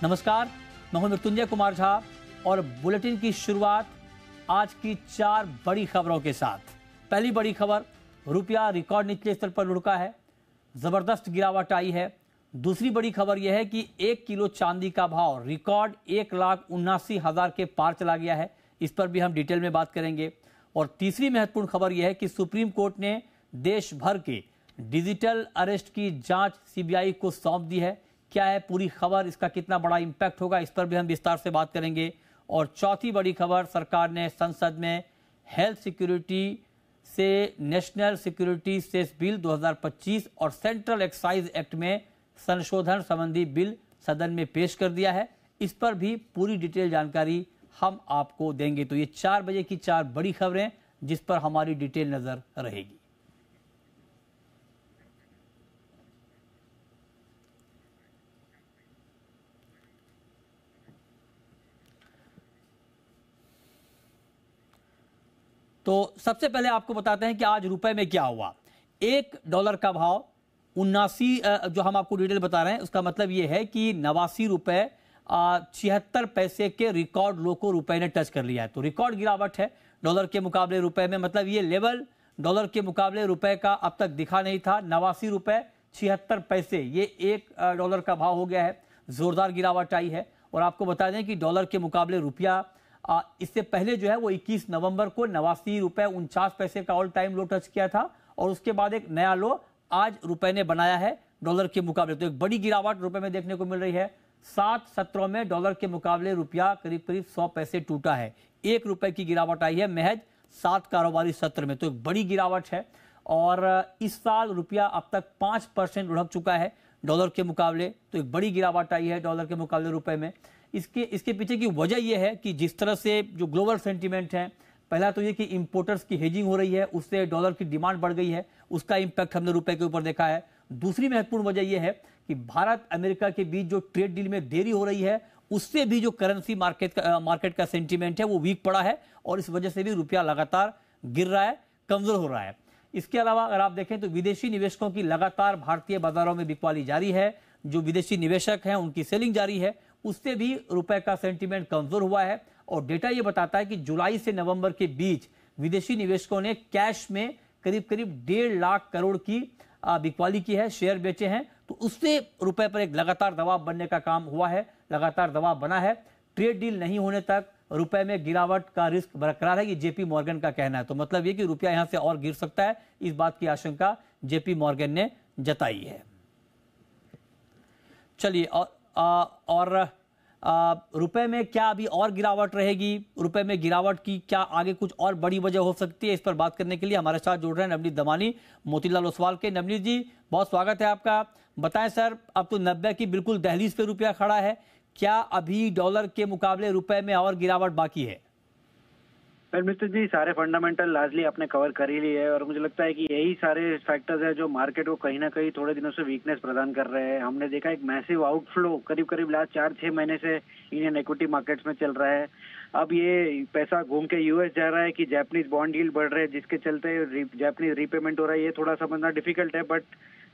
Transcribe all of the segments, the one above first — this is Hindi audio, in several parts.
नमस्कार, मैं हूं मृत्युंजय कुमार झा और बुलेटिन की शुरुआत आज की 4 बड़ी खबरों के साथ। पहली बड़ी खबर, रुपया रिकॉर्ड निचले स्तर पर लुढ़का है, जबरदस्त गिरावट आई है। दूसरी बड़ी खबर यह है कि 1 किलो चांदी का भाव रिकॉर्ड 1,79,000 के पार चला गया है। इस पर भी हम डिटेल में बात करेंगे। और तीसरी महत्वपूर्ण खबर यह है कि सुप्रीम कोर्ट ने देश भर के डिजिटल अरेस्ट की जांच सीबीआई को सौंप दी है। क्या है पूरी खबर, इसका कितना बड़ा इंपैक्ट होगा, इस पर भी हम विस्तार से बात करेंगे। और चौथी बड़ी खबर, सरकार ने संसद में हेल्थ सिक्योरिटी से नेशनल सिक्योरिटी सेस बिल 2025 और सेंट्रल एक्साइज एक्ट में संशोधन संबंधी बिल सदन में पेश कर दिया है। इस पर भी पूरी डिटेल जानकारी हम आपको देंगे। तो ये 4 बजे की 4 बड़ी खबरें जिस पर हमारी डिटेल नजर रहेगी। तो सबसे पहले आपको बताते हैं कि आज रुपए में क्या हुआ। $1 का भाव 79, जो हम आपको डिटेल बता रहे हैं उसका मतलब यह है कि 89 रुपए 76 पैसे के रिकॉर्ड लो को रुपए ने टच कर लिया है। तो रिकॉर्ड गिरावट है डॉलर के मुकाबले रुपए में। मतलब ये लेवल डॉलर के मुकाबले रुपए का अब तक दिखा नहीं था। 89 रुपए 76 पैसे ये $1 का भाव हो गया है। जोरदार गिरावट आई है। और आपको बता दें कि डॉलर के मुकाबले रुपया इससे पहले जो है वो 21 नवंबर को 89 रुपए 49 पैसे का ऑल टाइम लो टच किया था। और उसके बाद एक नया लो आज रुपए ने बनाया है डॉलर के मुकाबले। तो एक बड़ी गिरावट रुपए में देखने को मिल रही है। 7 सत्रों में डॉलर के मुकाबले रुपया करीब करीब 100 पैसे टूटा है। ₹1 की गिरावट आई है महज 7 कारोबारी सत्र में। तो एक बड़ी गिरावट है। और इस साल रुपया अब तक 5% लुढ़क चुका है डॉलर के मुकाबले। तो एक बड़ी गिरावट आई है डॉलर के मुकाबले रुपए में। इसके पीछे की वजह यह है कि जिस तरह से जो ग्लोबल सेंटीमेंट है, पहला तो ये कि इंपोर्टर्स की हेजिंग हो रही है, उससे डॉलर की डिमांड बढ़ गई है, उसका इंपैक्ट हमने रुपए के ऊपर देखा है। दूसरी महत्वपूर्ण वजह यह है कि भारत अमेरिका के बीच जो ट्रेड डील में देरी हो रही है, उससे भी जो करेंसी मार्केट का सेंटीमेंट है वो वीक पड़ा है। और इस वजह से भी रुपया लगातार गिर रहा है, कमजोर हो रहा है। इसके अलावा अगर आप देखें तो विदेशी निवेशकों की लगातार भारतीय बाजारों में बिकवाली जारी है। जो विदेशी निवेशक हैं उनकी सेलिंग जारी है, उससे भी रुपए का सेंटीमेंट कमजोर हुआ है। और डेटा यह बताता है कि जुलाई से नवंबर के बीच विदेशी निवेशकों ने कैश में करीब करीब 1.5 लाख करोड़ की बिकवाली की है, शेयर बेचे हैं। तो उससे रुपए पर एक लगातार दबाव बनने का काम हुआ है, लगातार दबाव बना है। ट्रेड डील नहीं होने तक रुपए में गिरावट का रिस्क बरकरार है, ये जेपी मॉर्गन का कहना है। तो मतलब ये कि रुपया यहां से और गिर सकता है, इस बात की आशंका जेपी मॉर्गन ने जताई है। चलिए, और रुपए में क्या अभी और गिरावट रहेगी, रुपए में गिरावट की क्या आगे कुछ और बड़ी वजह हो सकती है, इस पर बात करने के लिए हमारे साथ जुड़ रहे हैं नवनीत दमानी मोतीलाल ओसवाल के। नवनीत जी, बहुत स्वागत है आपका। बताएं सर, अब तो 90 की बिल्कुल दहलीज पे रुपया खड़ा है, क्या अभी डॉलर के मुकाबले रुपए में और गिरावट बाकी है? मित्र जी, सारे फंडामेंटल लार्जली आपने कवर कर ही लिए है। और मुझे लगता है कि यही सारे फैक्टर्स है जो मार्केट को कहीं ना कहीं थोड़े दिनों से वीकनेस प्रदान कर रहे हैं। हमने देखा एक मैसिव आउटफ्लो करीब करीब लास्ट 4-6 महीने से इंडियन इक्विटी मार्केट्स में चल रहा है। अब ये पैसा घूम के यूएस जा रहा है कि जापानीज बॉन्ड यील्ड बढ़ रहे हैं, जिसके चलते जापानीज रीपेमेंट हो रहा है। ये थोड़ा समझना डिफिकल्ट है, बट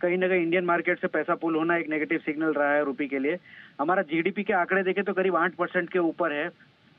कहीं ना कहीं इंडियन मार्केट से पैसा पुल होना एक नेगेटिव सिग्नल रहा है रुपये के लिए। हमारा जीडीपी के आंकड़े देखें तो करीब 8% के ऊपर है।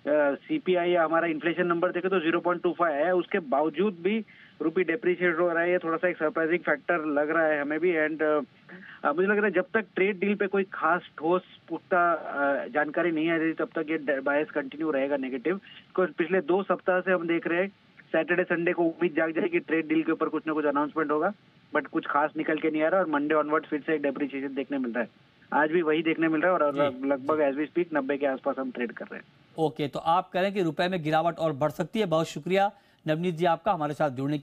सीपीआई हमारा इन्फ्लेशन नंबर देखे तो 0.25 है। उसके बावजूद भी रुपये डेप्रिशिएट हो रहा है। ये थोड़ा सा एक सरप्राइजिंग फैक्टर लग रहा है हमें भी। एंड मुझे लग रहा है जब तक ट्रेड डील पे कोई खास ठोस पुख्ता जानकारी नहीं आ रही तब तक ये बायस कंटिन्यू रहेगा नेगेटिव। पिछले 2 सप्ताह से हम देख रहे हैं सैटरडे संडे को उम्मीद जाग जाए कि ट्रेड डील के ऊपर कुछ ना कुछ अनाउंसमेंट होगा, बट कुछ खास निकल के नहीं आ रहा। और मंडे ऑनवर्ड फिर से एक डेप्रिशिएशन देखने मिल रहा है। आज भी वही देखने मिल रहा है। और लगभग एज वी स्पीक 90 के आसपास हम ट्रेड कर रहे हैं। ओके, तो आप कह रहे हैं कि रुपए में गिरावट और बढ़ सकती है। बहुत शुक्रिया नवनीत जी आपका हमारे साथ जुड़ने